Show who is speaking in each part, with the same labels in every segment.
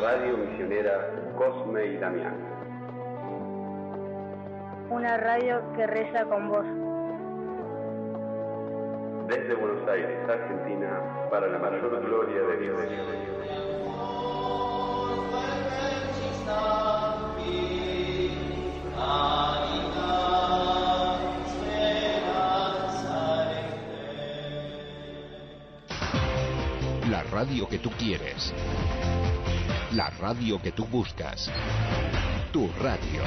Speaker 1: Radio Misionera Cosme y Damián.
Speaker 2: Una radio que reza con vos.
Speaker 1: Desde Buenos Aires, Argentina, para la mayor gloria de Dios.
Speaker 3: La radio que tú quieres. La radio que tú buscas. Tu radio.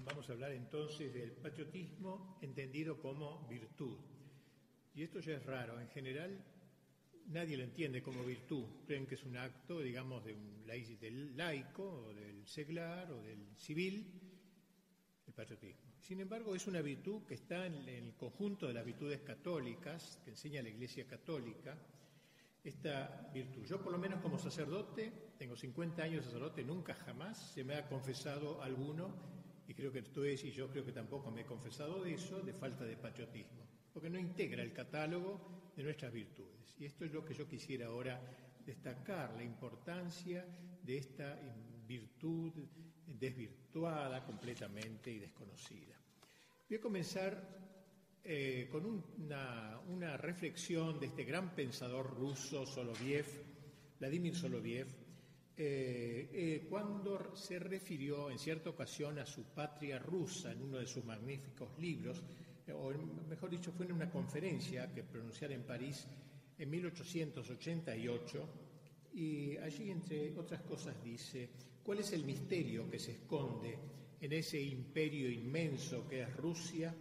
Speaker 4: Vamos a hablar entonces del patriotismo entendido como virtud. Y esto ya es raro. En general, nadie lo entiende como virtud. Creen que es un acto, digamos, del laico, o del seglar, o del civil, el patriotismo. Sin embargo, es una virtud que está en el conjunto de las virtudes católicas, que enseña la Iglesia Católica, esta virtud. Yo, por lo menos como sacerdote, tengo 50 años de sacerdote, nunca jamás se me ha confesado alguno, y creo que yo creo que tampoco me he confesado de eso, de falta de patriotismo, porque no integra el catálogo de nuestras virtudes. Y esto es lo que yo quisiera ahora destacar, la importancia de esta virtud desvirtuada completamente y desconocida. Voy a comenzar con una reflexión de este gran pensador ruso, Vladimir Soloviev, cuando se refirió en cierta ocasión a su patria rusa en uno de sus magníficos libros, o mejor dicho, fue en una conferencia que pronunciara en París en 1888, y allí, entre otras cosas, dice: ¿cuál es el misterio que se esconde en ese imperio inmenso que es Rusia?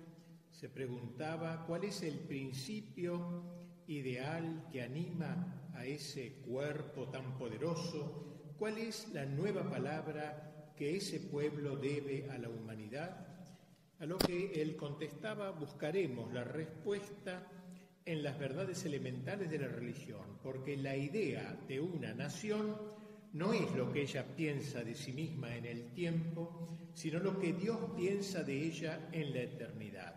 Speaker 4: Se preguntaba, ¿cuál es el principio ideal que anima a ese cuerpo tan poderoso? ¿Cuál es la nueva palabra que ese pueblo debe a la humanidad? A lo que él contestaba: buscaremos la respuesta en las verdades elementales de la religión, porque la idea de una nación no es lo que ella piensa de sí misma en el tiempo, sino lo que Dios piensa de ella en la eternidad.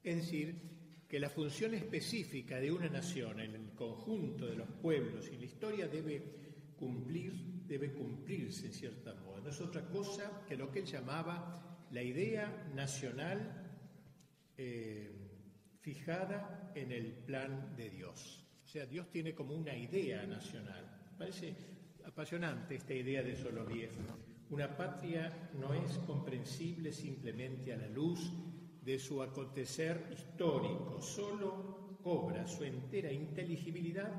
Speaker 4: Es decir, que la función específica de una nación en el conjunto de los pueblos y la historia debe cumplirse en cierta modo. No es otra cosa que lo que él llamaba la idea nacional fijada en el plan de Dios. O sea, Dios tiene como una idea nacional. Parece apasionante esta idea de Soloviev. Una patria no es comprensible simplemente a la luz de su acontecer histórico, solo cobra su entera inteligibilidad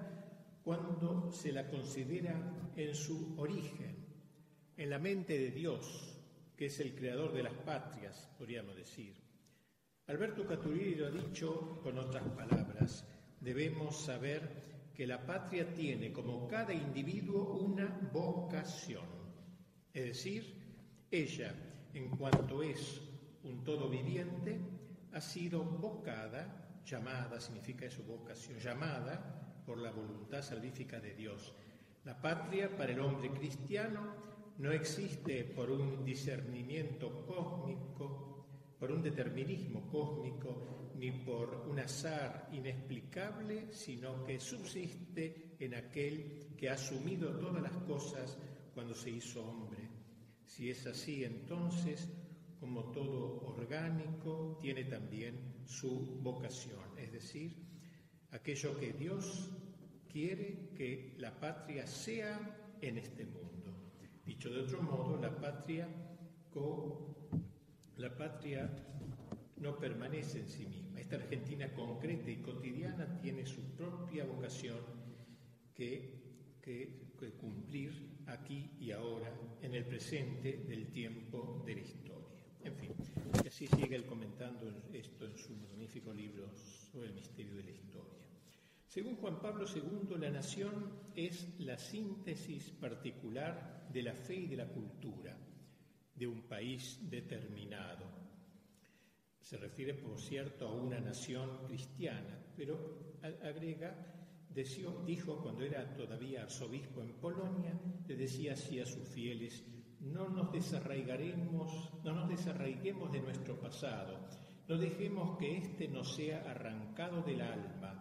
Speaker 4: cuando se la considera en su origen, en la mente de Dios, que es el creador de las patrias, podríamos decir. Alberto Caturilli lo ha dicho con otras palabras: debemos saber que la patria tiene, como cada individuo, una vocación. Es decir, ella, en cuanto es un todo viviente, ha sido vocada, llamada, significa eso, vocación, llamada por la voluntad salvífica de Dios. La patria para el hombre cristiano no existe por un discernimiento cósmico, por un determinismo cósmico, ni por un azar inexplicable, sino que subsiste en aquel que ha asumido todas las cosas cuando se hizo hombre. Si es así, entonces, como todo orgánico, tiene también su vocación, es decir, aquello que Dios quiere que la patria sea en este mundo. Dicho de otro modo, la patria no permanece en sí misma. Esta Argentina concreta y cotidiana tiene su propia vocación que cumplir aquí y ahora, en el presente del tiempo de la historia. En fin, y así sigue él comentando esto en su magnífico libro sobre el misterio de la historia. Según Juan Pablo II, la nación es la síntesis particular de la fe y de la cultura de un país determinado. Se refiere, por cierto, a una nación cristiana, pero agrega, dijo cuando era todavía arzobispo en Polonia, le decía así a sus fieles: no nos desarraiguemos de nuestro pasado, no dejemos que éste nos sea arrancado del alma.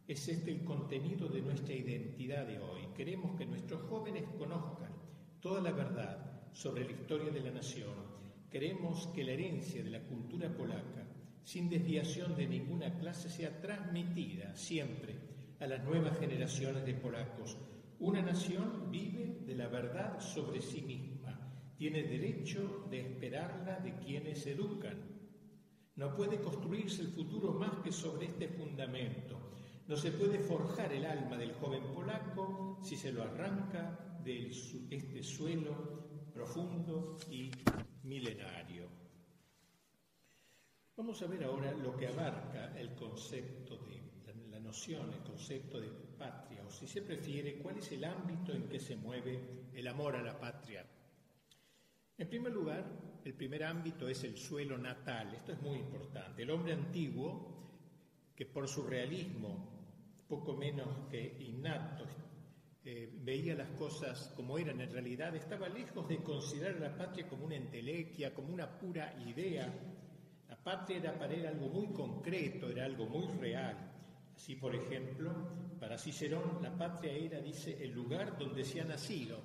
Speaker 4: Es este el contenido de nuestra identidad de hoy. Queremos que nuestros jóvenes conozcan toda la verdad sobre la historia de la nación. Queremos que la herencia de la cultura polaca, sin desviación de ninguna clase, sea transmitida siempre a las nuevas generaciones de polacos. Una nación vive de la verdad sobre sí misma, tiene derecho de esperarla de quienes educan. No puede construirse el futuro más que sobre este fundamento. No se puede forjar el alma del joven polaco si se lo arranca de este suelo profundo y milenario. Vamos a ver ahora lo que abarca el concepto de la noción, el concepto de patria, o si se prefiere, cuál es el ámbito en que se mueve el amor a la patria. En primer lugar, el primer ámbito es el suelo natal. Esto es muy importante. El hombre antiguo, que por su realismo poco menos que innato veía las cosas como eran en realidad, estaba lejos de considerar a la patria como una entelequia, como una pura idea. La patria era para él algo muy concreto, era algo muy real. Así, por ejemplo, para Cicerón, la patria era, dice, el lugar donde se ha nacido.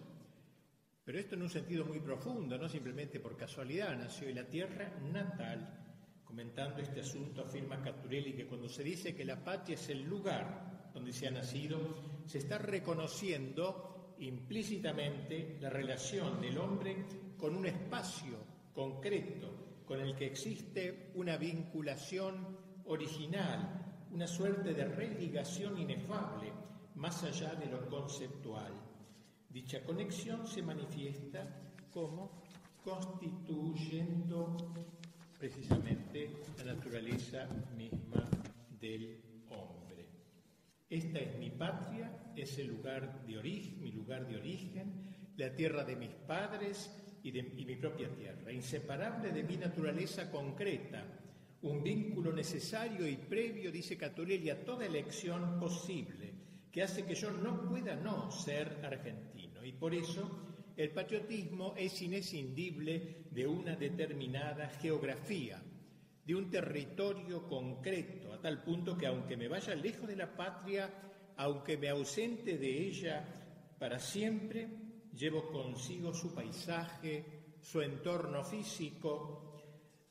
Speaker 4: Pero esto en un sentido muy profundo, no simplemente por casualidad, nació en la tierra natal. Comentando este asunto, afirma Caturelli que cuando se dice que la patria es el lugar donde se ha nacido, se está reconociendo implícitamente la relación del hombre con un espacio concreto, con el que existe una vinculación original, una suerte de religación inefable, más allá de lo conceptual. Dicha conexión se manifiesta como constituyendo precisamente la naturaleza misma del hombre. Esta es mi patria, es el lugar de origen, mi lugar de origen, la tierra de mis padres y mi propia tierra, inseparable de mi naturaleza concreta, un vínculo necesario y previo, dice Caturelli, a toda elección posible, que hace que yo no pueda no ser argentino. Y por eso el patriotismo es inescindible de una determinada geografía, de un territorio concreto, a tal punto que aunque me vaya lejos de la patria, aunque me ausente de ella para siempre, llevo consigo su paisaje, su entorno físico,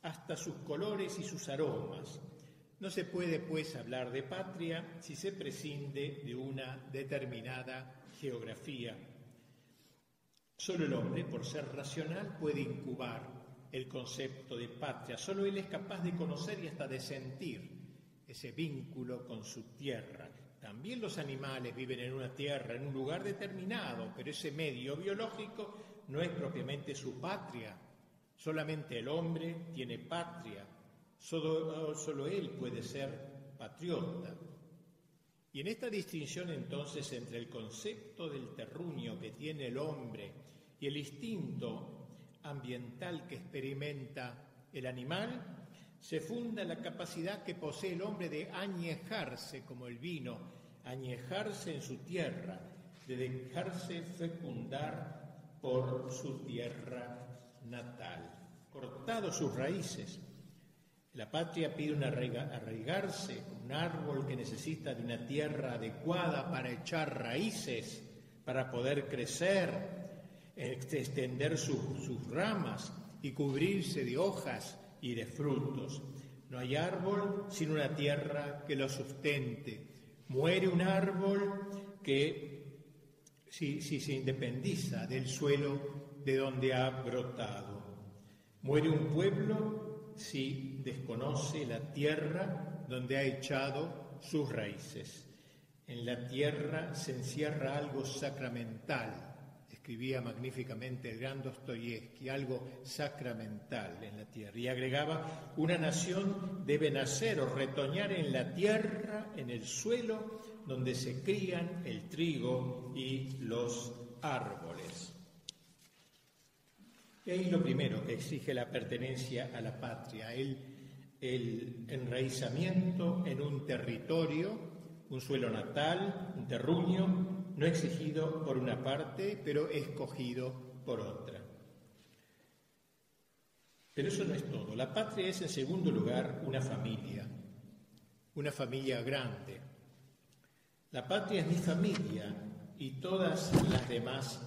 Speaker 4: hasta sus colores y sus aromas. No se puede, pues, hablar de patria si se prescinde de una determinada geografía. Solo el hombre, por ser racional, puede incubar el concepto de patria. Solo él es capaz de conocer y hasta de sentir ese vínculo con su tierra. También los animales viven en una tierra, en un lugar determinado, pero ese medio biológico no es propiamente su patria. Solamente el hombre tiene patria. Solo él puede ser patriota. Y en esta distinción entonces entre el concepto del terruño que tiene el hombre y el instinto ambiental que experimenta el animal, se funda la capacidad que posee el hombre de añejarse como el vino, añejarse en su tierra, de dejarse fecundar por su tierra natal. Cortados sus raíces, la patria pide arraigarse, un árbol que necesita de una tierra adecuada para echar raíces, para poder crecer, extender sus ramas. y cubrirse de hojas y de frutos. No hay árbol sin una tierra que lo sustente. Muere un árbol que si se independiza del suelo de donde ha brotado. Muere un pueblo si desconoce la tierra donde ha echado sus raíces. En la tierra se encierra algo sacramental. Escribía magníficamente el gran Dostoyevsky, algo sacramental en la tierra. Y agregaba, una nación debe nacer o retoñar en la tierra, en el suelo, donde se crían el trigo y los árboles. Y ahí lo primero que exige la pertenencia a la patria, el enraizamiento en un territorio, un suelo natal, un terruño, no exigido por una parte, pero escogido por otra. Pero eso no es todo. La patria es, en segundo lugar, una familia grande. La patria es mi familia y todas las demás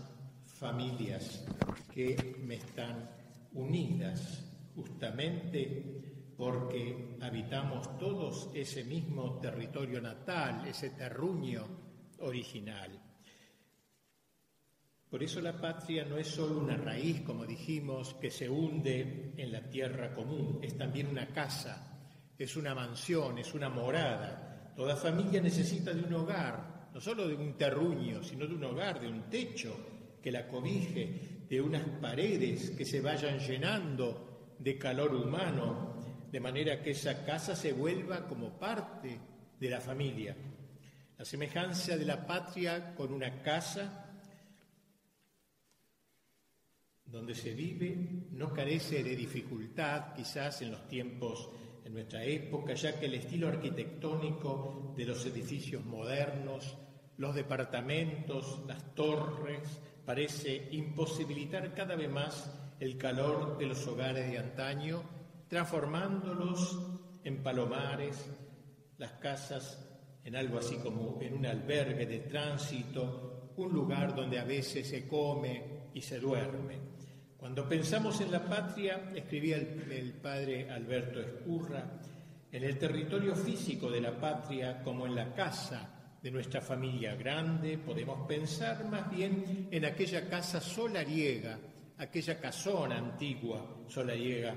Speaker 4: familias que me están unidas justamente porque habitamos todos ese mismo territorio natal, ese terruño original. Por eso la patria no es solo una raíz, como dijimos, que se hunde en la tierra común, es también una casa, es una mansión, es una morada. Toda familia necesita de un hogar, no solo de un terruño, sino de un hogar, de un techo que la cobije, de unas paredes que se vayan llenando de calor humano, de manera que esa casa se vuelva como parte de la familia. La semejanza de la patria con una casa donde se vive no carece de dificultad, quizás en los tiempos, en nuestra época, ya que el estilo arquitectónico de los edificios modernos, los departamentos, las torres, parece imposibilitar cada vez más el calor de los hogares de antaño, transformándolos en palomares, las casas en algo así como en un albergue de tránsito, un lugar donde a veces se come y se duerme. Cuando pensamos en la patria, escribía el padre Alberto Escurra, en el territorio físico de la patria como en la casa de nuestra familia grande, podemos pensar más bien en aquella casa solariega, aquella casona antigua solariega,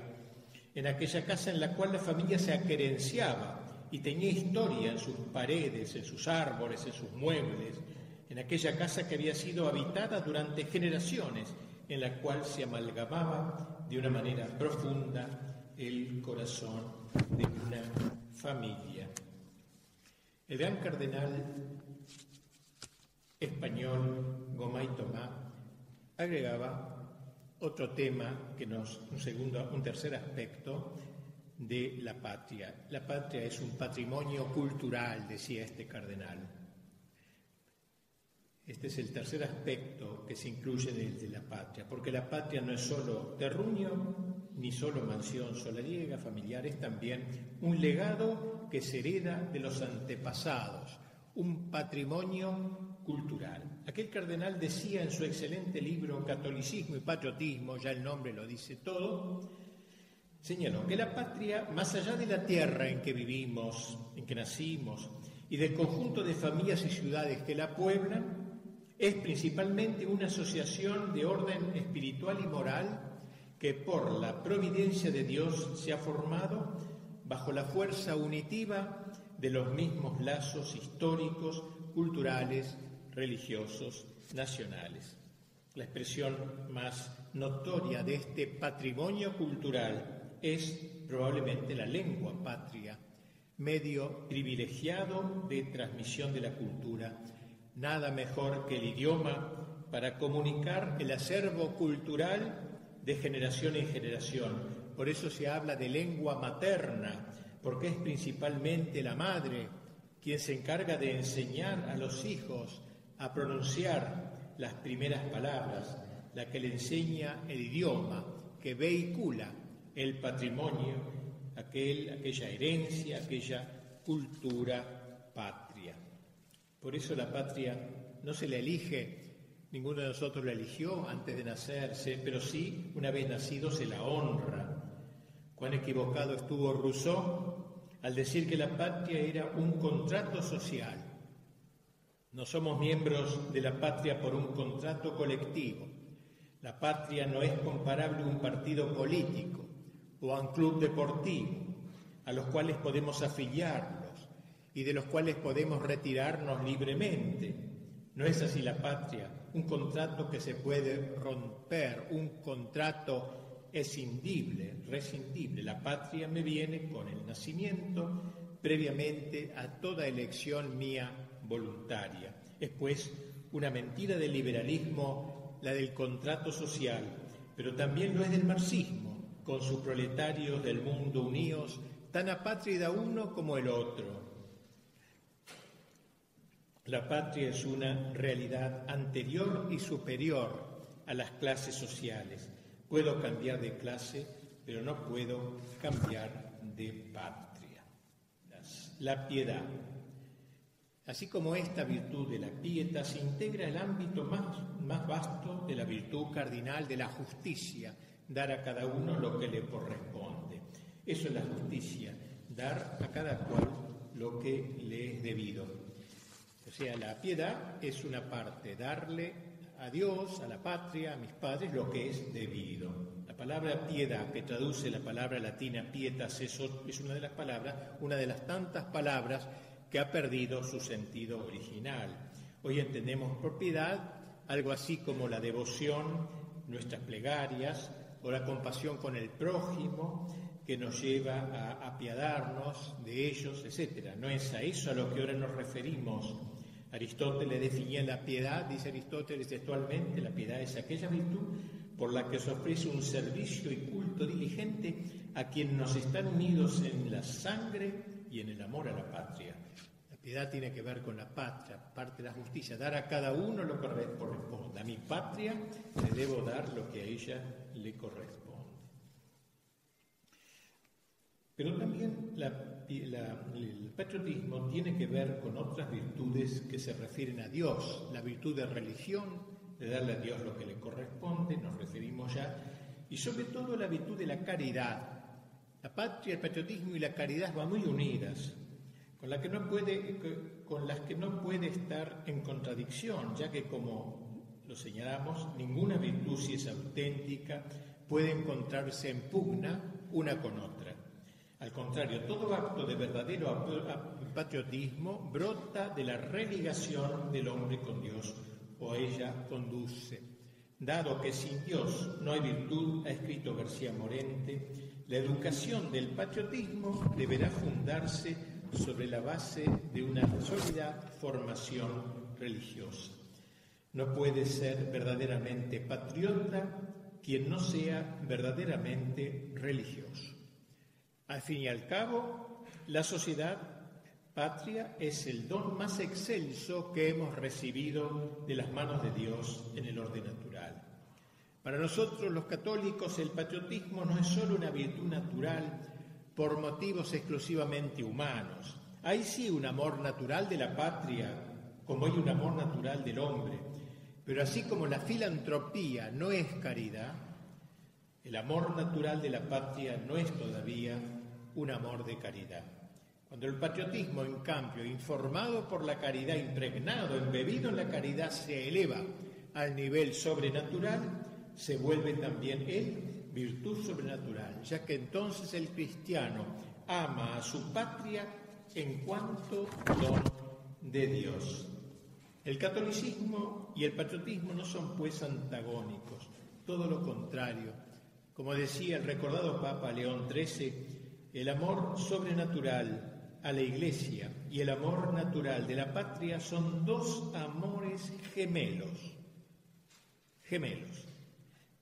Speaker 4: en aquella casa en la cual la familia se aquerenciaba y tenía historia en sus paredes, en sus árboles, en sus muebles, en aquella casa que había sido habitada durante generaciones, en la cual se amalgamaba de una manera profunda el corazón de una familia. El gran cardenal español Gomay Tomás agregaba otro tema un tercer aspecto de la patria. La patria es un patrimonio cultural, decía este cardenal. Este es el tercer aspecto que se incluye desde la patria, porque la patria no es solo terruño, ni solo mansión solariega, familiar, es también un legado que se hereda de los antepasados, un patrimonio cultural. Aquel cardenal decía en su excelente libro Catolicismo y Patriotismo, ya el nombre lo dice todo, señaló que la patria, más allá de la tierra en que vivimos, en que nacimos, y del conjunto de familias y ciudades que la pueblan, es principalmente una asociación de orden espiritual y moral que por la providencia de Dios se ha formado bajo la fuerza unitiva de los mismos lazos históricos, culturales, religiosos, nacionales. La expresión más notoria de este patrimonio cultural es probablemente la lengua patria, medio privilegiado de transmisión de la cultura. Nada mejor que el idioma para comunicar el acervo cultural de generación en generación. Por eso se habla de lengua materna, porque es principalmente la madre quien se encarga de enseñar a los hijos a pronunciar las primeras palabras, la que le enseña el idioma, que vehicula el patrimonio, aquella herencia, aquella cultura patria. Por eso la patria no se la elige Ninguno de nosotros la eligió antes de nacerse, pero sí, una vez nacido, se la honra. Cuán equivocado estuvo Rousseau al decir que la patria era un contrato social. No somos miembros de la patria por un contrato colectivo. La patria no es comparable a un partido político o a un club deportivo, a los cuales podemos afiliarnos y de los cuales podemos retirarnos libremente. No es así la patria, un contrato que se puede romper, un contrato escindible, rescindible. La patria me viene con el nacimiento, previamente a toda elección mía voluntaria. Es pues una mentira del liberalismo, la del contrato social, pero también lo es del marxismo, con sus proletarios del mundo unidos, tan apátrida uno como el otro. La patria es una realidad anterior y superior a las clases sociales. Puedo cambiar de clase, pero no puedo cambiar de patria. La piedad. Así como esta virtud de la pietas se integra en el ámbito más vasto de la virtud cardinal de la justicia, dar a cada uno lo que le corresponde. Eso es la justicia, dar a cada cual lo que le es debido. O sea, la piedad es una parte, darle a Dios, a la patria, a mis padres, lo que es debido. La palabra piedad, que traduce la palabra latina pietas, es una de las palabras, una de las tantas palabras que ha perdido su sentido original. Hoy entendemos por piedad algo así como la devoción, nuestras plegarias, o la compasión con el prójimo, que nos lleva a apiadarnos de ellos, etc. No es a eso a lo que ahora nos referimos. Aristóteles definía la piedad, dice Aristóteles textualmente, la piedad es aquella virtud por la que se ofrece un servicio y culto diligente a quienes nos están unidos en la sangre y en el amor a la patria. La piedad tiene que ver con la patria, parte de la justicia, dar a cada uno lo que corresponde. A mi patria le debo dar lo que a ella le corresponde. Pero también el patriotismo tiene que ver con otras virtudes que se refieren a Dios. La virtud de religión, de darle a Dios lo que le corresponde, nos referimos ya, y sobre todo la virtud de la caridad. La patria, el patriotismo y la caridad van muy unidas, con las que no puede estar en contradicción, ya que, como lo señalamos, ninguna virtud, si es auténtica, puede encontrarse en pugna una con otra. Al contrario, todo acto de verdadero patriotismo brota de la religación del hombre con Dios, o a ella conduce. Dado que sin Dios no hay virtud, ha escrito García Morente, la educación del patriotismo deberá fundarse sobre la base de una sólida formación religiosa. No puede ser verdaderamente patriota quien no sea verdaderamente religioso. Al fin y al cabo, la sociedad patria es el don más excelso que hemos recibido de las manos de Dios en el orden natural. Para nosotros, los católicos, el patriotismo no es solo una virtud natural por motivos exclusivamente humanos. Hay sí un amor natural de la patria, como hay un amor natural del hombre, pero así como la filantropía no es caridad, el amor natural de la patria no es todavía un amor de caridad. Cuando el patriotismo, en cambio, informado por la caridad, impregnado, embebido en la caridad, se eleva al nivel sobrenatural, se vuelve también él virtud sobrenatural, ya que entonces el cristiano ama a su patria en cuanto don de Dios. El catolicismo y el patriotismo no son pues antagónicos, todo lo contrario. Como decía el recordado Papa León XIII, el amor sobrenatural a la Iglesia y el amor natural de la patria son dos amores gemelos,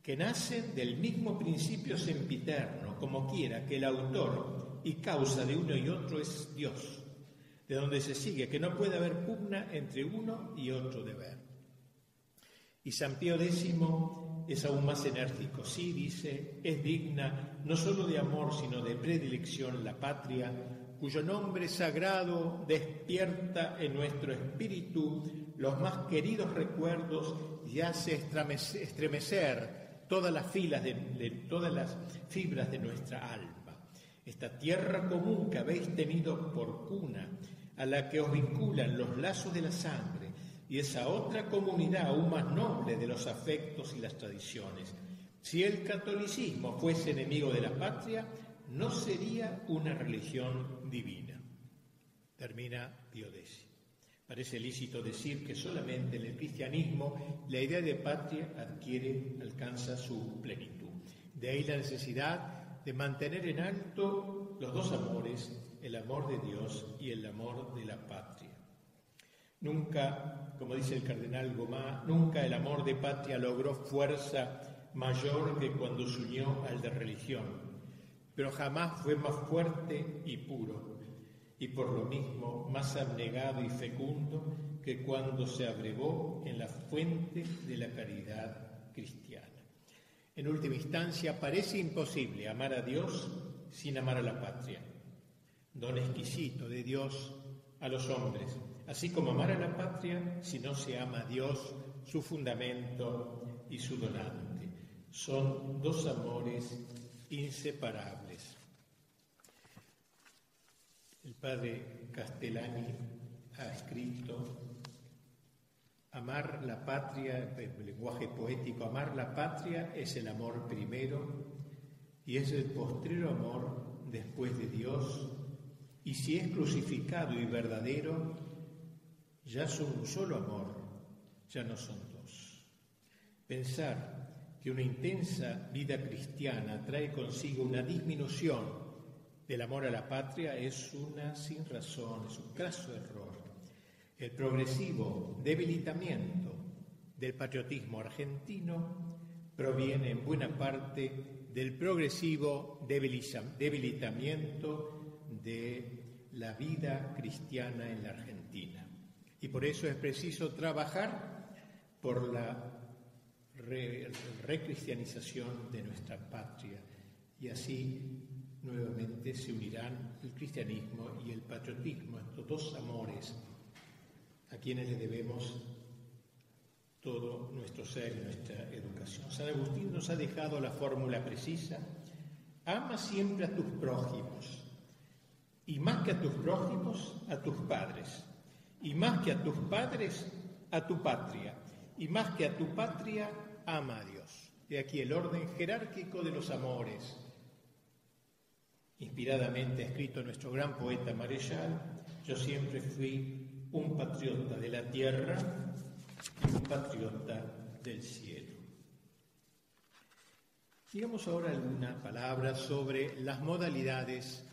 Speaker 4: que nacen del mismo principio sempiterno, como quiera que el autor y causa de uno y otro es Dios, de donde se sigue que no puede haber pugna entre uno y otro deber. Y San Pío X es aún más enérgico. Sí, dice, es digna no solo de amor, sino de predilección la patria, cuyo nombre sagrado despierta en nuestro espíritu los más queridos recuerdos y hace estremecer todas las fibras de nuestra alma. Esta tierra común que habéis tenido por cuna, a la que os vinculan los lazos de la sangre, y esa otra comunidad aún más noble de los afectos y las tradiciones. Si el catolicismo fuese enemigo de la patria, no sería una religión divina. Termina Pío X. Parece lícito decir que solamente en el cristianismo la idea de patria alcanza su plenitud. De ahí la necesidad de mantener en alto los dos amores, el amor de Dios y el amor de la patria. Nunca, como dice el cardenal Gomá, nunca el amor de patria logró fuerza mayor que cuando se unió al de religión, pero jamás fue más fuerte y puro, y por lo mismo más abnegado y fecundo que cuando se abrevó en la fuente de la caridad cristiana. En última instancia, parece imposible amar a Dios sin amar a la patria, don exquisito de Dios a los hombres, así como amar a la patria si no se ama a Dios, su fundamento y su donante. Son dos amores inseparables. El padre Castellani ha escrito: amar la patria, en lenguaje poético, amar la patria es el amor primero y es el postrero amor después de Dios, y si es crucificado y verdadero, ya son un solo amor, ya no son dos. Pensar que una intensa vida cristiana trae consigo una disminución del amor a la patria es una sinrazón, es un craso error. El progresivo debilitamiento del patriotismo argentino proviene en buena parte del progresivo debilitamiento de la vida cristiana en la Argentina. Y por eso es preciso trabajar por la recristianización de nuestra patria, y así nuevamente se unirán el cristianismo y el patriotismo, estos dos amores a quienes le debemos todo nuestro ser y nuestra educación. San Agustín nos ha dejado la fórmula precisa: ama siempre a tus prójimos, y más que a tus prójimos, a tus padres, y más que a tus padres, a tu patria, y más que a tu patria, ama a Dios. De aquí el orden jerárquico de los amores, inspiradamente escrito nuestro gran poeta Marechal: yo siempre fui un patriota de la tierra y un patriota del cielo. Digamos ahora alguna palabra sobre las modalidades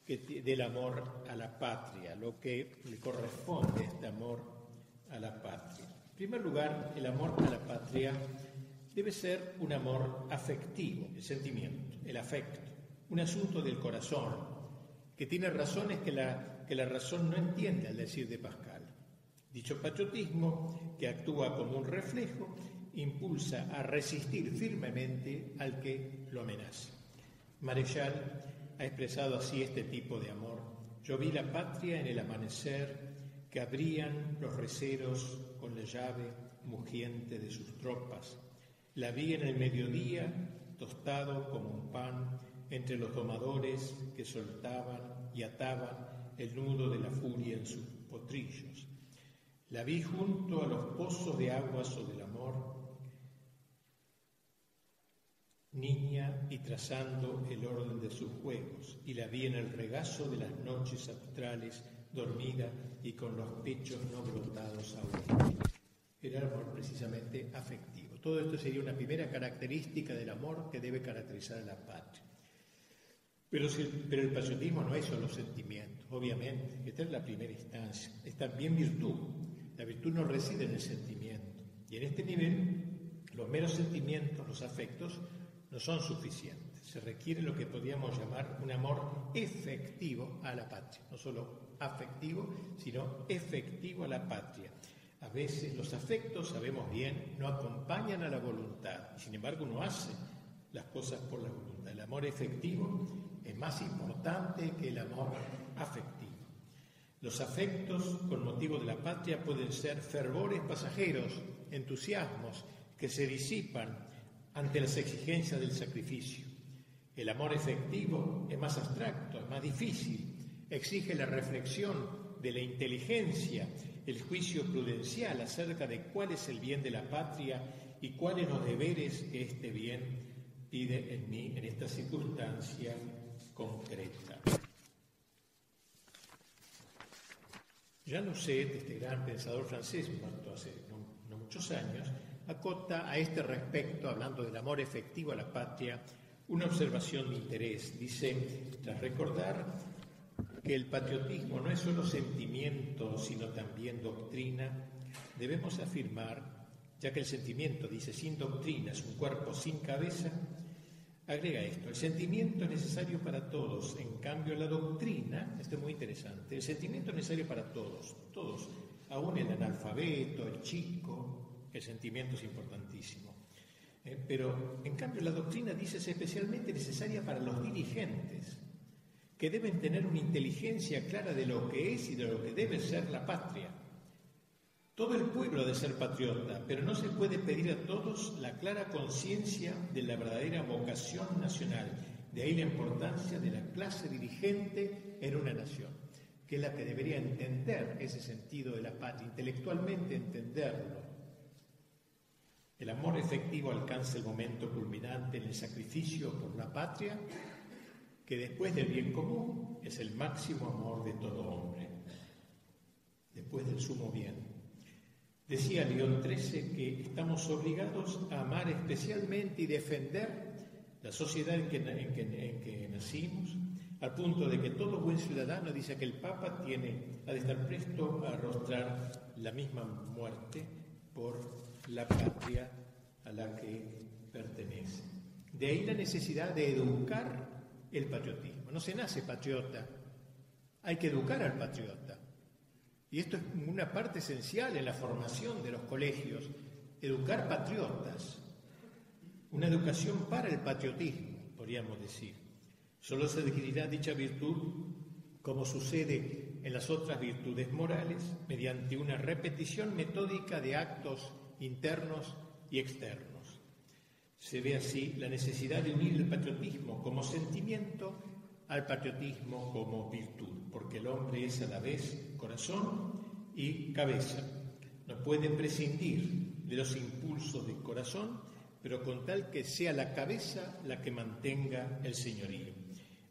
Speaker 4: del amor a la patria, lo que le corresponde a este amor a la patria. En primer lugar, el amor a la patria debe ser un amor afectivo, el sentimiento, el afecto, un asunto del corazón, que tiene razones que la razón no entiende, al decir de Pascal. Dicho patriotismo, que actúa como un reflejo, impulsa a resistir firmemente al que lo amenaza. Marechal ha expresado así este tipo de amor: yo vi la patria en el amanecer, que abrían los receros con la llave mugiente de sus tropas. La vi en el mediodía, tostado como un pan, entre los domadores que soltaban y ataban el nudo de la furia en sus potrillos. La vi junto a los pozos de aguas o del amor, niña y trazando el orden de sus juegos, y la vi en el regazo de las noches australes, dormida y con los pechos no brotados aún. Era el amor precisamente afectivo. Todo esto sería una primera característica del amor que debe caracterizar a la patria. Pero el patriotismo no es solo sentimiento, obviamente. Esta es la primera instancia. Es también virtud. La virtud no reside en el sentimiento. Y en este nivel, los meros sentimientos, los afectos, no son suficientes. Se requiere lo que podríamos llamar un amor efectivo a la patria. No solo afectivo, sino efectivo a la patria. A veces los afectos, sabemos bien, no acompañan a la voluntad. Y sin embargo, uno hace las cosas por la voluntad. El amor efectivo es más importante que el amor afectivo. Los afectos con motivo de la patria pueden ser fervores pasajeros entusiasmos que se disipan ante las exigencias del sacrificio. El amor efectivo es más abstracto, es más difícil, exige la reflexión de la inteligencia, el juicio prudencial acerca de cuál es el bien de la patria y cuáles los deberes que este bien pide en mí en esta circunstancia concreta. Januset, este gran pensador francés, muerto hace no muchos años, acota a este respecto, hablando del amor efectivo a la patria, una observación de interés. Dice, tras recordar que el patriotismo no es solo sentimiento, sino también doctrina, debemos afirmar, ya que el sentimiento, dice, sin doctrina es un cuerpo sin cabeza, agrega esto, el sentimiento es necesario para todos, en cambio la doctrina, esto es muy interesante, el sentimiento es necesario para todos, aún el analfabeto, el chico, el sentimiento es importantísimo. Pero en cambio la doctrina, dice, es especialmente necesaria para los dirigentes, que deben tener una inteligencia clara de lo que es y de lo que debe ser la patria. Todo el pueblo ha de ser patriota, pero no se puede pedir a todos la clara conciencia de la verdadera vocación nacional. De ahí la importancia de la clase dirigente en una nación, que es la que debería entender ese sentido de la patria, intelectualmente entenderlo. El amor efectivo alcanza el momento culminante en el sacrificio por la patria, que después del bien común es el máximo amor de todo hombre, después del sumo bien. Decía León XIII que estamos obligados a amar especialmente y defender la sociedad en que nacimos, al punto de que todo buen ciudadano, dice, que el Papa ha de estar presto a arrostrar la misma muerte por la patria a la que pertenece. De ahí la necesidad de educar el patriotismo. No se nace patriota, hay que educar al patriota. Y esto es una parte esencial en la formación de los colegios, educar patriotas, una educación para el patriotismo, podríamos decir. Solo se adquirirá dicha virtud, como sucede en las otras virtudes morales, mediante una repetición metódica de actos internos y externos. Se ve así la necesidad de unir el patriotismo como sentimiento al patriotismo como virtud, porque el hombre es a la vez corazón y cabeza. No puede prescindir de los impulsos del corazón, pero con tal que sea la cabeza la que mantenga el señorío.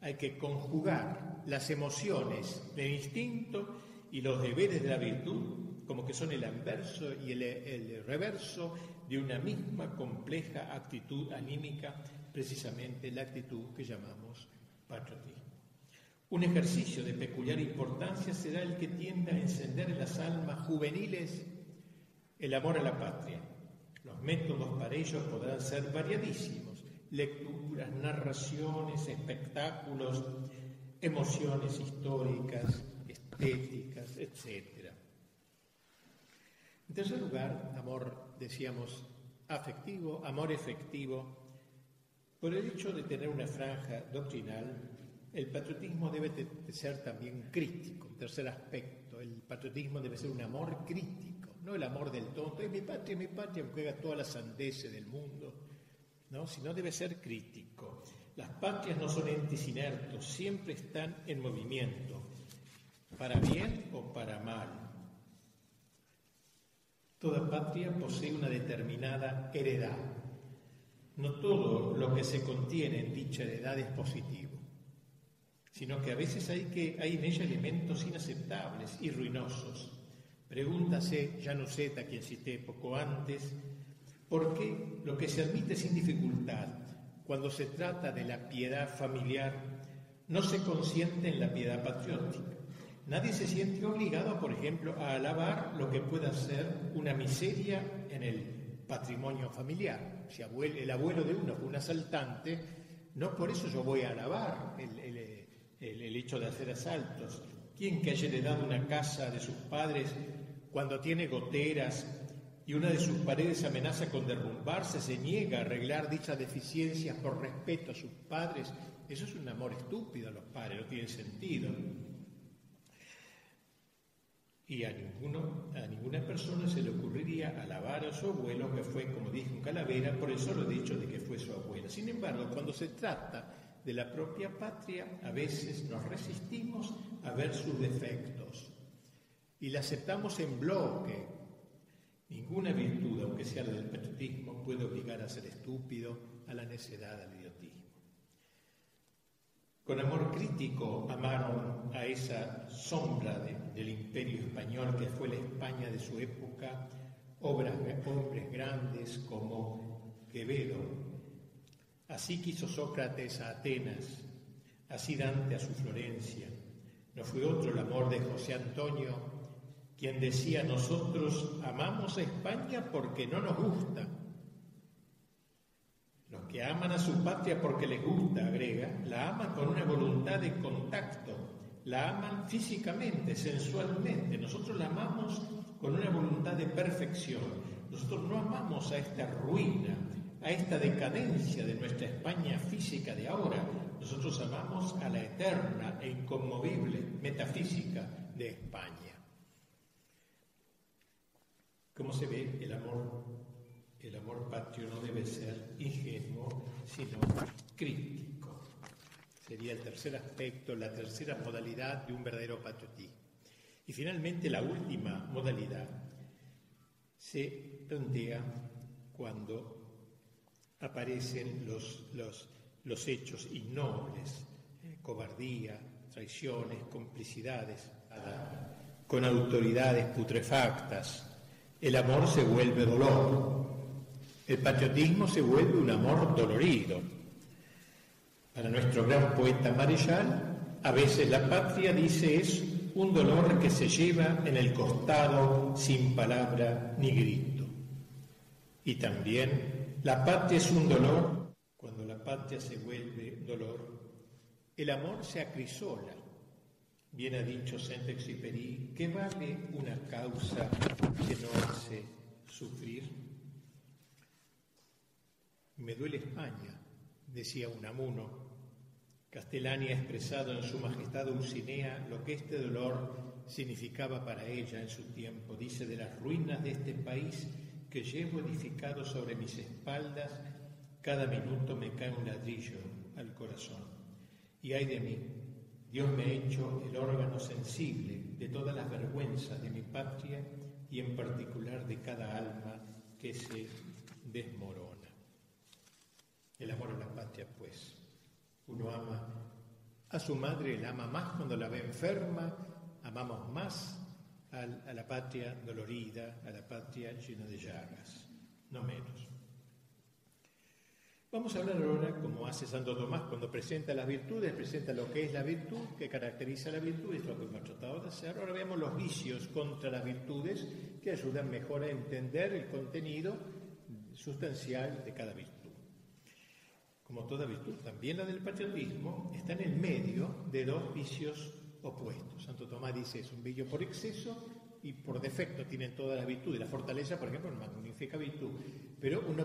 Speaker 4: Hay que conjugar las emociones del instinto y los deberes de la virtud, como que son el anverso y el reverso de una misma compleja actitud anímica, precisamente la actitud que llamamos patriotismo. Un ejercicio de peculiar importancia será el que tienda a encender en las almas juveniles el amor a la patria. Los métodos para ello podrán ser variadísimos: lecturas, narraciones, espectáculos, emociones históricas, estéticas, etc. En tercer lugar, amor, decíamos, afectivo, amor efectivo. Por el hecho de tener una franja doctrinal, el patriotismo debe de ser también crítico. Un tercer aspecto, el patriotismo debe ser un amor crítico, no el amor del tonto, mi patria, aunque haga todas las sandeces del mundo, ¿no? Sino debe ser crítico. Las patrias no son entes inertos, siempre están en movimiento, para bien o para mal. Toda patria posee una determinada heredad. No todo lo que se contiene en dicha heredad es positivo, sino que a veces hay en ella elementos inaceptables y ruinosos. Pregúntase Januset, a quien cité poco antes, ¿por qué lo que se admite sin dificultad cuando se trata de la piedad familiar no se consiente en la piedad patriótica? Nadie se siente obligado, por ejemplo, a alabar lo que pueda ser una miseria en el patrimonio familiar. Si el abuelo de uno fue un asaltante, no por eso yo voy a alabar el hecho de hacer asaltos. ¿Quién que haya heredado una casa de sus padres cuando tiene goteras y una de sus paredes amenaza con derrumbarse, se niega a arreglar dichas deficiencias por respeto a sus padres? Eso es un amor estúpido a los padres, no tiene sentido. Y a ninguna persona se le ocurriría alabar a su abuelo, que fue, como dijo un Calavera, por el solo hecho de que fue su abuela. Sin embargo, cuando se trata de la propia patria, a veces nos resistimos a ver sus defectos y la aceptamos en bloque. Ninguna virtud, aunque sea la del patriotismo, puede obligar a ser estúpido, a la necedad, al idiotismo. Con amor crítico amaron a esa sombra del imperio español que fue la España de su época, hombres grandes como Quevedo. Así quiso Sócrates a Atenas, así Dante a su Florencia. No fue otro el amor de José Antonio, quien decía: nosotros amamos a España porque no nos gusta. Los que aman a su patria porque les gusta, agrega, la aman con una voluntad de contacto, la aman físicamente, sensualmente. Nosotros la amamos con una voluntad de perfección. Nosotros no amamos a esta ruina, a esta decadencia de nuestra España física de ahora. Nosotros amamos a la eterna e inconmovible metafísica de España. Como se ve, el amor patrio no debe ser ingenuo, sino crítico. Sería el tercer aspecto, la tercera modalidad de un verdadero patriotismo. Y finalmente, la última modalidad se plantea cuando aparecen los hechos innobles, cobardía, traiciones, complicidades, con autoridades putrefactas. El amor se vuelve dolor. El patriotismo se vuelve un amor dolorido. Para nuestro gran poeta Marechal, a veces la patria, dice, es un dolor que se lleva en el costado sin palabra ni grito. Y también la patria es un dolor. Cuando la patria se vuelve dolor, el amor se acrisola. Bien ha dicho Saint-Exupéry, ¿qué vale una causa que no hace sufrir? Me duele España, decía Unamuno. Castellani ha expresado en su majestad Dulcinea lo que este dolor significaba para ella en su tiempo. Dice: de las ruinas de este país que llevo edificado sobre mis espaldas, cada minuto me cae un ladrillo al corazón. Y ay de mí, Dios me ha hecho el órgano sensible de todas las vergüenzas de mi patria y en particular de cada alma que se desmorona. El amor a la patria, pues. Uno ama a su madre, la ama más cuando la ve enferma, amamos más a la patria dolorida, a la patria llena de llagas, no menos. Vamos a hablar ahora, como hace Santo Tomás cuando presenta las virtudes, presenta lo que es la virtud, que caracteriza la virtud, es lo que hemos tratado de hacer. Ahora veamos los vicios contra las virtudes que ayudan mejor a entender el contenido sustancial de cada virtud. Como toda virtud, también la del patriotismo está en el medio de dos vicios opuestos. Santo Tomás dice: es un vicio por exceso y por defecto tienen todas las virtudes. La fortaleza, por ejemplo, es una magnífica virtud, pero uno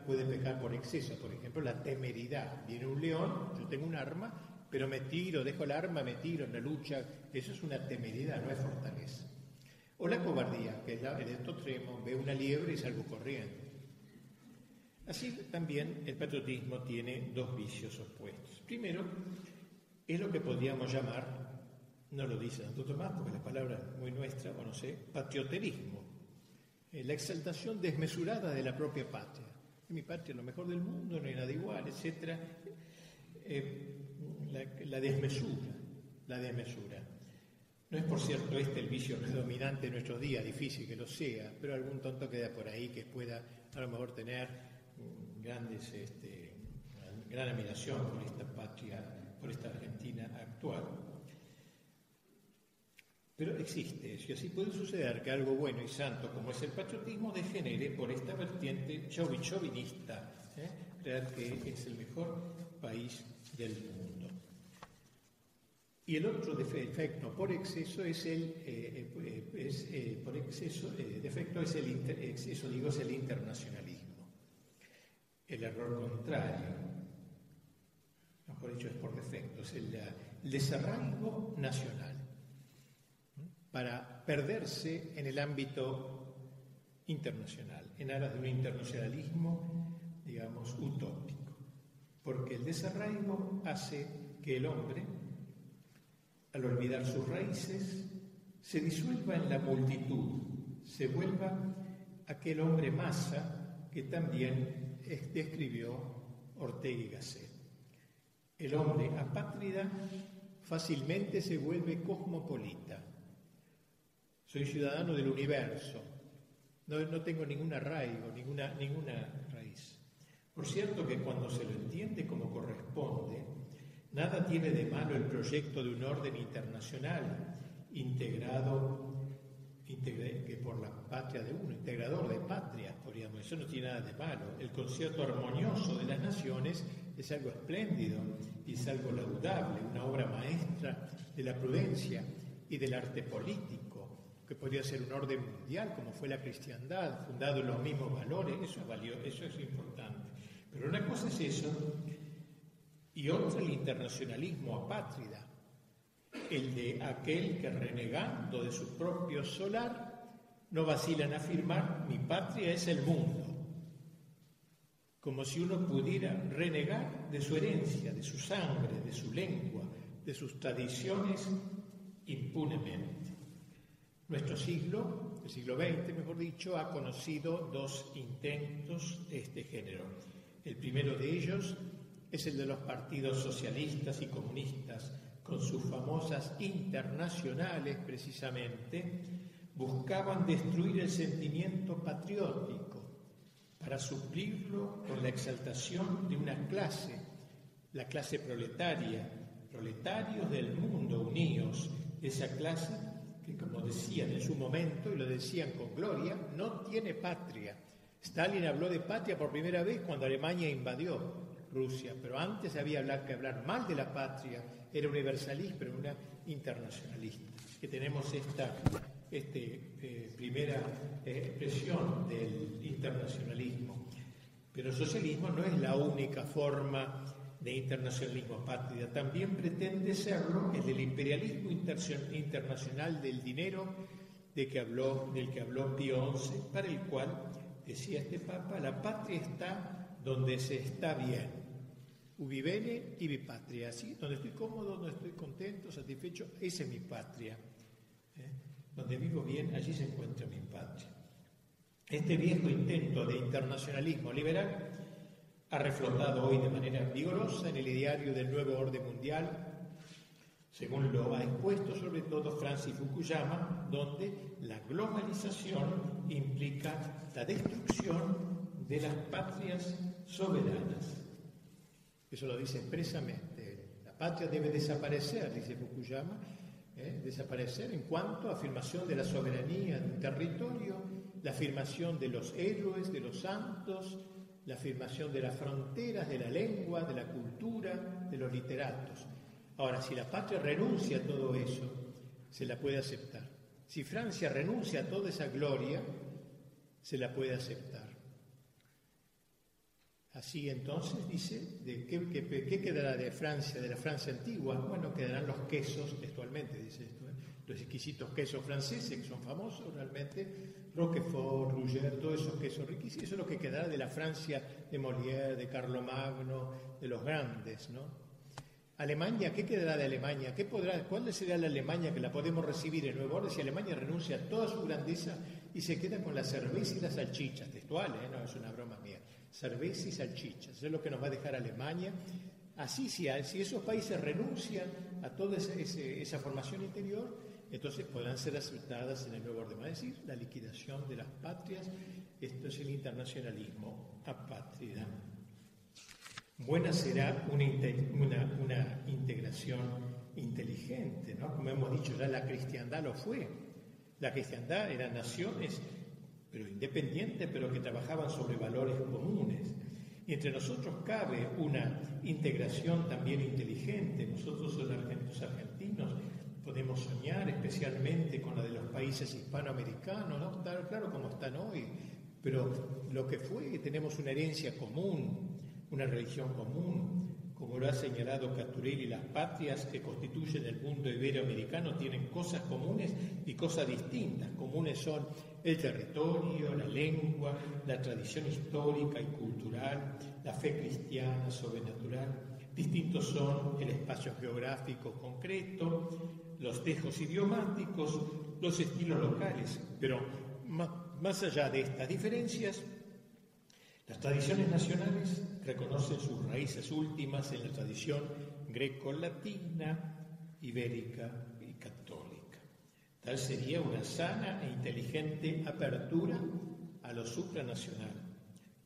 Speaker 4: puede pecar por exceso. Por ejemplo, la temeridad. Viene un león, yo tengo un arma, pero me tiro, dejo el arma, me tiro en la lucha. Eso es una temeridad, no es fortaleza. O la cobardía, que es el otro extremo: veo una liebre y salgo corriendo. Así también el patriotismo tiene dos vicios opuestos. Primero, es lo que podríamos llamar, no lo dice Santo Tomás porque la palabra es muy nuestra, o no sé, patrioterismo. La exaltación desmesurada de la propia patria. Mi patria es lo mejor del mundo, no hay nada igual, etc. La desmesura. No es, por cierto, el vicio predominante en nuestros días, difícil que lo sea, pero algún tonto queda por ahí que pueda a lo mejor tener gran admiración por esta patria, por esta Argentina actual. Pero existe eso, y así puede suceder que algo bueno y santo como es el patriotismo degenere por esta vertiente chauvinista, creer que es el mejor país del mundo. Y el otro defecto por exceso es el internacionalismo. El error contrario, mejor dicho, es por defecto, es el desarraigo nacional. para perderse en el ámbito internacional, en aras de un internacionalismo, digamos, utópico. Porque el desarraigo hace que el hombre, al olvidar sus raíces, se disuelva en la multitud, se vuelva aquel hombre masa que también describió Ortega y Gasset. El hombre apátrida fácilmente se vuelve cosmopolita. Soy ciudadano del universo, no tengo ningún arraigo, ninguna raíz. Por cierto que cuando se lo entiende como corresponde, nada tiene de malo el proyecto de un orden internacional integrado que por la patria de uno, integrador de patrias, podríamos, eso no tiene nada de malo. El concierto armonioso de las naciones es algo espléndido y es algo laudable, una obra maestra de la prudencia y del arte político, que podría ser un orden mundial como fue la cristiandad, fundado en los mismos valores, eso es importante. Pero una cosa es eso y otra el internacionalismo apátrida, el de aquel que renegando de su propio solar no vacila en afirmar mi patria es el mundo, como si uno pudiera renegar de su herencia, de su sangre, de su lengua, de sus tradiciones impunemente. Nuestro siglo, el siglo XX mejor dicho, ha conocido dos intentos de este género. El primero de ellos es el de los partidos socialistas y comunistas, con sus famosas internacionales precisamente, buscaban destruir el sentimiento patriótico para suplirlo con la exaltación de una clase, la clase proletaria, proletarios del mundo unidos, esa clase que, como decían en su momento, y lo decían con gloria, no tiene patria. Stalin habló de patria por primera vez cuando Alemania invadió Rusia, pero antes había que hablar mal de la patria, era universalista, pero una internacionalista. Que tenemos esta primera expresión del internacionalismo. Pero el socialismo no es la única forma de internacionalismo apátrida, también pretende serlo el del imperialismo internacional del dinero del que habló Pío XI, para el cual, decía este Papa, la patria está donde se está bien. Ubi bene, ibi patria, así, donde estoy cómodo, donde estoy contento, satisfecho, esa es mi patria. Donde vivo bien, allí se encuentra mi patria. Este viejo intento de internacionalismo liberal ha reflotado hoy de manera vigorosa en el ideario del nuevo orden mundial, según lo ha expuesto sobre todo Francis Fukuyama, donde la globalización implica la destrucción de las patrias soberanas. Eso lo dice expresamente. La patria debe desaparecer, dice Fukuyama, desaparecer en cuanto a afirmación de la soberanía de un territorio, la afirmación de los héroes, de los santos, la afirmación de las fronteras, de la lengua, de la cultura, de los literatos. Ahora, si la patria renuncia a todo eso, se la puede aceptar. Si Francia renuncia a toda esa gloria, se la puede aceptar. Así entonces, dice, ¿qué quedará de Francia, de la Francia antigua? Bueno, quedarán los quesos, textualmente dice esto, los exquisitos quesos franceses, que son famosos realmente, Roquefort, Gruyère, todos esos quesos riquísimos, eso es lo que quedará de la Francia de Molière, de Carlomagno, de los grandes, ¿no? Alemania, ¿qué quedará de Alemania? ¿Cuál será la Alemania que la podemos recibir en nuevo orden si Alemania renuncia a toda su grandeza y se queda con la cerveza y las salchichas? Textual, no es una broma mía. Cerveza y salchichas, eso es lo que nos va a dejar Alemania. Así, si esos países renuncian a toda esa formación interior, entonces podrán ser aceptadas en el nuevo orden. Es decir, la liquidación de las patrias, esto es el internacionalismo apátrida. Buena será una integración inteligente, ¿no? Como hemos dicho ya, la cristiandad lo fue. La cristiandad eran naciones, pero independientes, pero que trabajaban sobre valores comunes. Y entre nosotros cabe una integración también inteligente. Nosotros los argentinos podemos soñar especialmente con la de los países hispanoamericanos, ¿no? Claro como están hoy, pero lo que fue, tenemos una herencia común, una religión común, Como lo ha señalado Caturelli, las patrias que constituyen el mundo iberoamericano tienen cosas comunes y cosas distintas. Comunes son el territorio, la lengua, la tradición histórica y cultural, la fe cristiana, sobrenatural. Distintos son el espacio geográfico concreto, los dejos idiomáticos, los estilos locales. Pero más allá de estas diferencias, las tradiciones nacionales reconocen sus raíces últimas en la tradición greco-latina, ibérica y católica. Tal sería una sana e inteligente apertura a lo supranacional,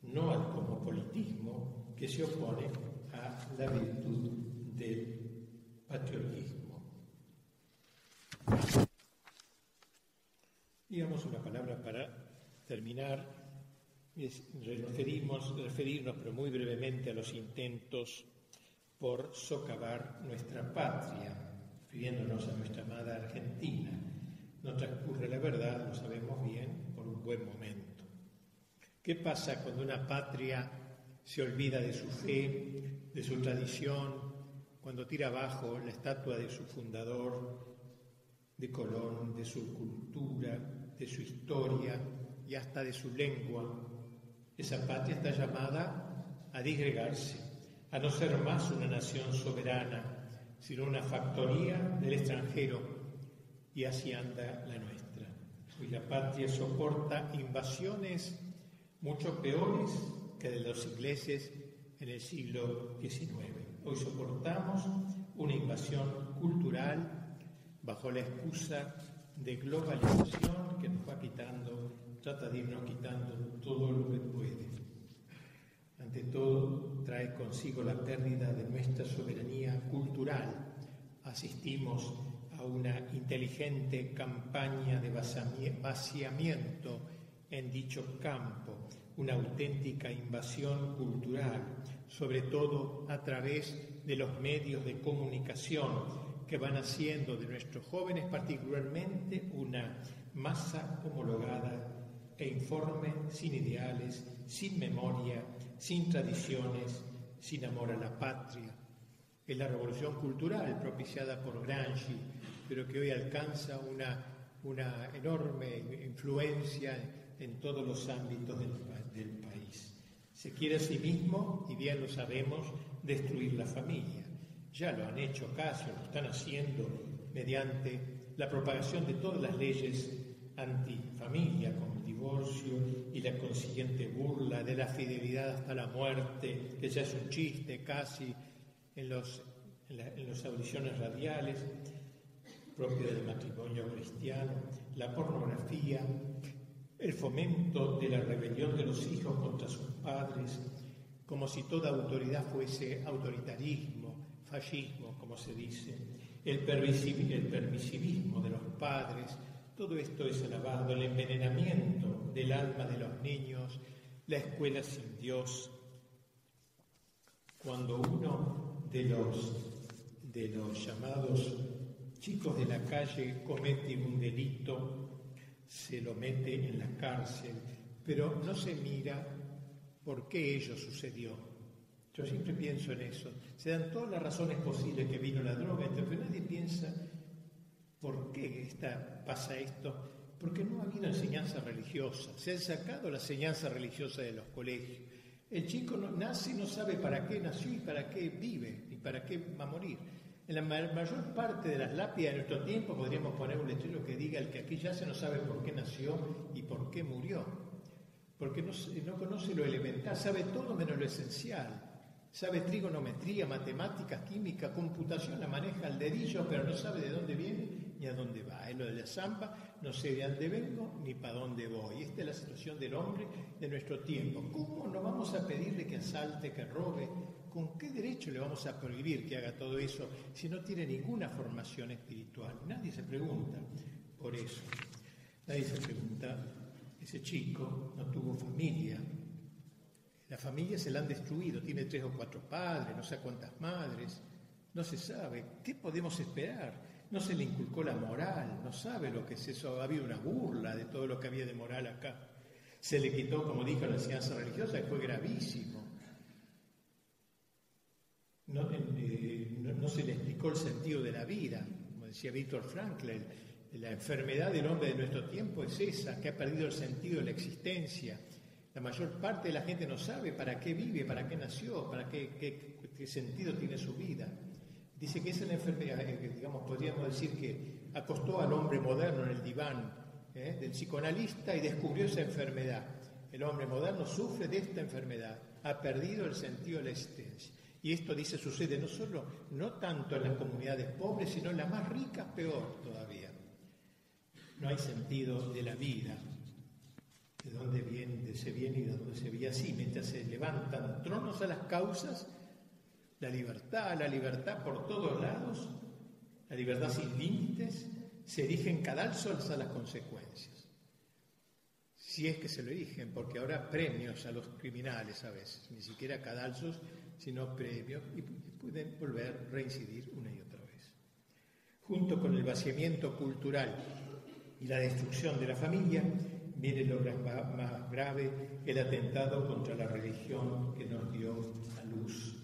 Speaker 4: no al cosmopolitismo que se opone a la virtud del patriotismo. Digamos una palabra para terminar. Referirnos, pero muy brevemente, a los intentos por socavar nuestra patria, refiriéndonos a nuestra amada Argentina. No transcurre, la verdad, lo sabemos bien, por un buen momento. ¿Qué pasa cuando una patria se olvida de su fe, de su tradición, cuando tira abajo la estatua de su fundador, de Colón, de su cultura, de su historia y hasta de su lengua? Esa patria está llamada a disgregarse, a no ser más una nación soberana, sino una factoría del extranjero, y así anda la nuestra. Hoy la patria soporta invasiones mucho peores que de los ingleses en el siglo XIX. Hoy soportamos una invasión cultural bajo la excusa de globalización que nos va trata de irnos quitando todo lo que puede. Ante todo, trae consigo la pérdida de nuestra soberanía cultural. Asistimos a una inteligente campaña de vaciamiento en dicho campo, una auténtica invasión cultural, sobre todo a través de los medios de comunicación que van haciendo de nuestros jóvenes particularmente una masa homologada e informe, sin ideales, sin memoria, sin tradiciones, sin amor a la patria. Es la revolución cultural propiciada por Gramsci, pero que hoy alcanza una enorme influencia en todos los ámbitos del país. Se quiere a sí mismo, y bien lo sabemos, destruir la familia. Ya lo han hecho casi, lo están haciendo mediante la propagación de todas las leyes antifamilia, como el divorcio y la consiguiente burla de la fidelidad hasta la muerte, que ya es un chiste casi en las audiciones radiales, propio del matrimonio cristiano, la pornografía, el fomento de la rebelión de los hijos contra sus padres, como si toda autoridad fuese autoritarismo, fascismo, como se dice, el permisivismo de los padres. Todo esto es alabado, el envenenamiento del alma de los niños, la escuela sin Dios. Cuando uno de los llamados chicos de la calle comete un delito, se lo mete en la cárcel, pero no se mira por qué ello sucedió. Yo siempre pienso en eso. Se dan todas las razones posibles que vino la droga, pero nadie piensa por qué pasa esto. Porque no ha habido enseñanza religiosa. Se han sacado la enseñanza religiosa de los colegios. El chico nace y no sabe para qué nació y para qué vive y para qué va a morir. En la mayor parte de las lápidas de nuestro tiempo podríamos poner un letrero que diga: el que aquí yace no sabe por qué nació y por qué murió. Porque no conoce lo elemental, sabe todo menos lo esencial. Sabe trigonometría, matemáticas, química, computación, la maneja al dedillo, pero no sabe de dónde viene ni a dónde va. Es lo de la zamba, no sé de dónde vengo ni para dónde voy. Esta es la situación del hombre de nuestro tiempo. ¿Cómo no vamos a pedirle que asalte, que robe? ¿Con qué derecho le vamos a prohibir que haga todo eso si no tiene ninguna formación espiritual? Nadie se pregunta por eso. Nadie se pregunta, ese chico no tuvo familia. La familia se la han destruido, tiene 3 o 4 padres, no sé cuántas madres, no se sabe. ¿Qué podemos esperar? No se le inculcó la moral, no sabe lo que es eso. Ha habido una burla de todo lo que había de moral acá. Se le quitó, como dijo, la enseñanza religiosa, que fue gravísimo. no se le explicó el sentido de la vida. Como decía Víctor Frankl, la enfermedad del hombre de nuestro tiempo es esa, que ha perdido el sentido de la existencia. La mayor parte de la gente no sabe para qué vive, para qué nació, para qué sentido tiene su vida. Dice que esa es la enfermedad, digamos, podríamos decir que acostó al hombre moderno en el diván del psicoanalista y descubrió esa enfermedad. El hombre moderno sufre de esta enfermedad, ha perdido el sentido de la existencia. Y esto, dice, sucede no tanto en las comunidades pobres, sino en las más ricas, peor todavía. No hay sentido de la vida, de dónde se viene y de dónde se vive así, mientras se levantan tronos a las causas, la libertad por todos lados, la libertad sin límites, se erigen cadalsos a las consecuencias. Si es que se lo erigen, porque ahora premios a los criminales a veces, ni siquiera cadalsos, sino premios, y pueden volver a reincidir una y otra vez. Junto con el vaciamiento cultural y la destrucción de la familia, viene lo más grave, el atentado contra la religión que nos dio a luz.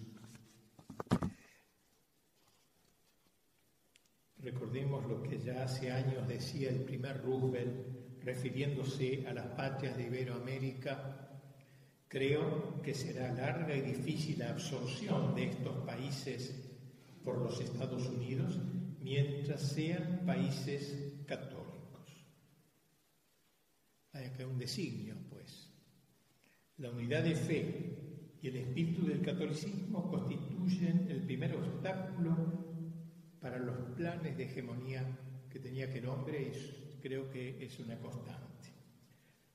Speaker 4: Recordemos lo que ya hace años decía el primer Roosevelt, refiriéndose a las patrias de Iberoamérica: creo que será larga y difícil la absorción de estos países por los Estados Unidos mientras sean países católicos. Hay acá un designio, pues. La unidad de fe y el espíritu del catolicismo constituyen el primer obstáculo para los planes de hegemonía que tenía aquel hombre, y creo que es una constante.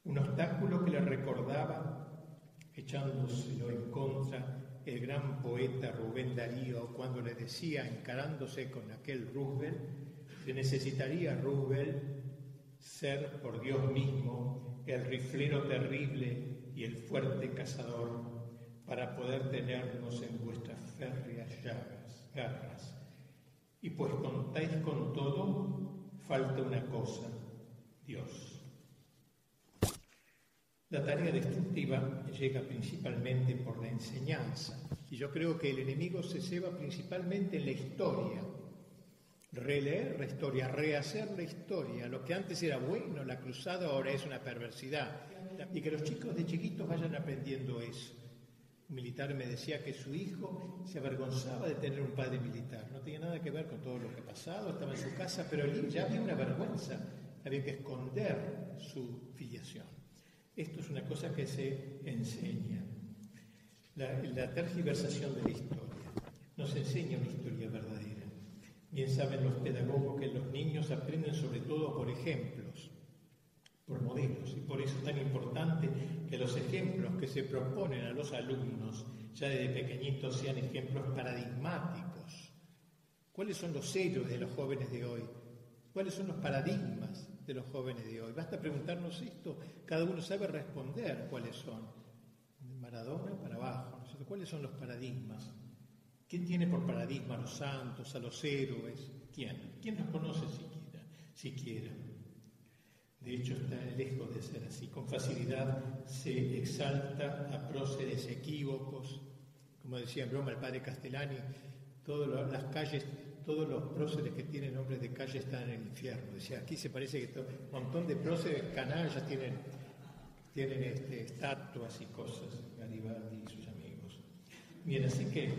Speaker 4: Un obstáculo que le recordaba, echándoselo en contra, el gran poeta Rubén Darío, cuando le decía, encarándose con aquel Roosevelt, que necesitaría Roosevelt ser por Dios mismo el riflero terrible y el fuerte cazador para poder tenernos en vuestras férreas garras. Y pues contáis con todo, falta una cosa: Dios. La tarea destructiva llega principalmente por la enseñanza, y yo creo que el enemigo se ceba principalmente en la historia. Releer la historia, rehacer la historia. Lo que antes era bueno, la cruzada, ahora es una perversidad. Y que los chicos de chiquitos vayan aprendiendo eso. Un militar me decía que su hijo se avergonzaba de tener un padre militar. No tenía nada que ver con todo lo que ha pasado, estaba en su casa, pero ya había una vergüenza, había que esconder su filiación. Esto es una cosa que se enseña. La tergiversación de la historia. Nos enseña una historia verdadera. Bien saben los pedagogos que los niños aprenden sobre todo por ejemplos, por modelos, y por eso es tan importante que los ejemplos que se proponen a los alumnos ya desde pequeñitos sean ejemplos paradigmáticos. ¿Cuáles son los héroes de los jóvenes de hoy? ¿Cuáles son los paradigmas de los jóvenes de hoy? Basta preguntarnos esto, cada uno sabe responder cuáles son. De Maradona para abajo, ¿no? ¿Cuáles son los paradigmas? ¿Quién tiene por paradigma a los santos, a los héroes? ¿Quién los conoce siquiera? De hecho, está lejos de ser así. Con facilidad se exalta a próceres equívocos. Como decía en broma el padre Castellani, las calles, todos los próceres que tienen nombres de calle están en el infierno. Decía, aquí se parece que un montón de próceres canallas tienen estatuas y cosas, Garibaldi y sus amigos. Bien, así que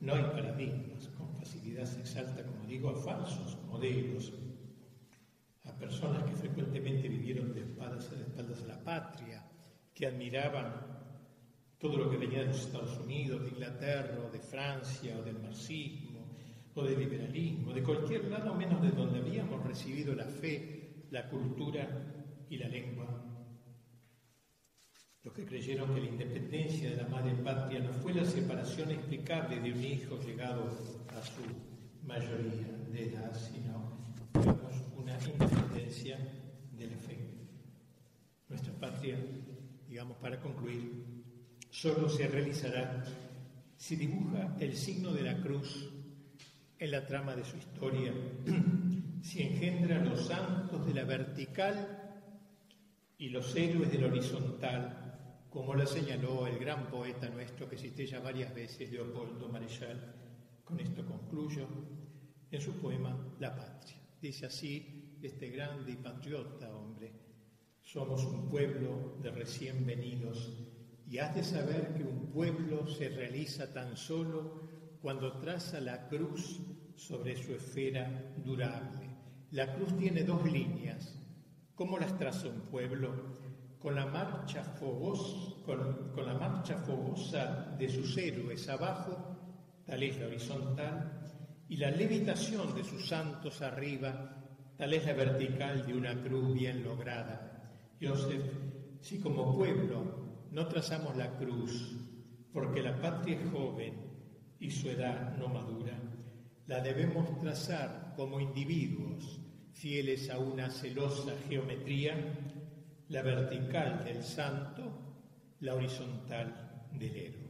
Speaker 4: no hay paradigmas. Con facilidad se exalta, como digo, a falsos modelos, a personas que frecuentemente vivieron de espaldas a la patria, que admiraban todo lo que venía de los Estados Unidos, de Inglaterra, o de Francia, o del marxismo, o del liberalismo, de cualquier lado menos de donde habíamos recibido la fe, la cultura y la lengua. Los que creyeron que la independencia de la madre patria no fue la separación explicable de un hijo llegado a su mayoría de edad, sino, digamos, una independencia de la fe. Nuestra patria, digamos, para concluir, solo se realizará si dibuja el signo de la cruz en la trama de su historia, si engendra los santos de la vertical y los héroes de la horizontal, como lo señaló el gran poeta nuestro que cité ya varias veces, Leopoldo Marechal, Con esto concluyo, en su poema La Patria. Dice así este grande y patriota hombre: somos un pueblo de recién venidos, y has de saber que un pueblo se realiza tan solo cuando traza la cruz sobre su esfera durable. La cruz tiene dos líneas. ¿Cómo las traza un pueblo? Con la marcha fogosa de sus héroes abajo, tal es la horizontal, y la levitación de sus santos arriba, tal es la vertical de una cruz bien lograda. Joseph, si como pueblo no trazamos la cruz, porque la patria es joven y su edad no madura, la debemos trazar como individuos, fieles a una celosa geometría, la vertical del santo, la horizontal del héroe.